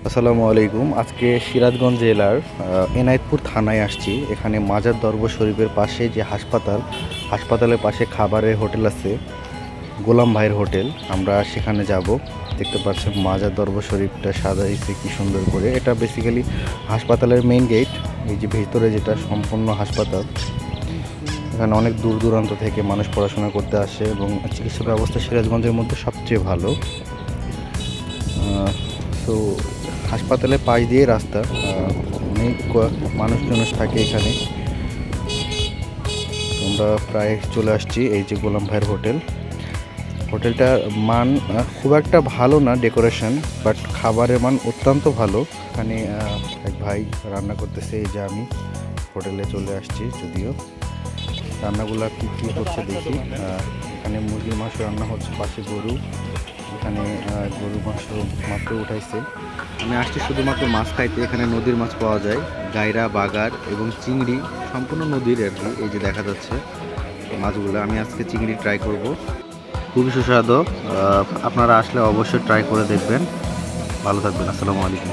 আসসালামু আলাইকুম। আজকে সিরাজগঞ্জ জেলার এনায়েতপুর থানায় আসছি। এখানে মাজার দরবার শরীফের পাশে যে হাসপাতালের পাশে খাবারের হোটেল আছে, গোলাম ভাইয়ের হোটেল। আমরা সেখানে যাব। দেখতে পাচ্ছেন মাজার দরবার শরীফটা সাজাইছে কি সুন্দর করে। এটা বেসিক্যালি হাসপাতালের মেইন গেট। এই যে ভিতরে যেটা সম্পূর্ণ হাসপাতাল। এখানে অনেক দূর দূরান্ত থেকে মানুষ পড়াশোনা করতে আসে এবং চিকিৎসা ব্যবস্থা সিরাজগঞ্জের মধ্যে সবচেয়ে ভালো। তো হাসপাতালের পাশ দিয়ে রাস্তা, অনেক মানুষজন থাকে এখানে। আমরা প্রায় চলে আসছি। এই যে গোলাম ভাইয়ের হোটেল। হোটেলটার মান খুব একটা ভালো না ডেকোরেশন, বাট খাবারের মান অত্যন্ত ভালো। এখানে এক ভাই রান্না করতেছে। এই যে আমি হোটেলে চলে আসছি, যদিও রান্নাগুলো কী কী হচ্ছে দেখি। এখানে মুরগির মাংস রান্না হচ্ছে, পাশে গরু। এখানে গরুর মাংস মাত্র উঠাইছে। আমি আসছি শুধুমাত্র মাছ খাইতে। এখানে নদীর মাছ পাওয়া যায়, গায়রা, বাগার এবং চিংড়ি, সম্পূর্ণ নদীর আর কি। এই যে দেখা যাচ্ছে মাছগুলো। আমি আজকে চিংড়ি ট্রাই করব, খুবই সুস্বাদু। আপনারা আসলে অবশ্যই ট্রাই করে দেখবেন। ভালো থাকবেন। আসসালামু আলাইকুম।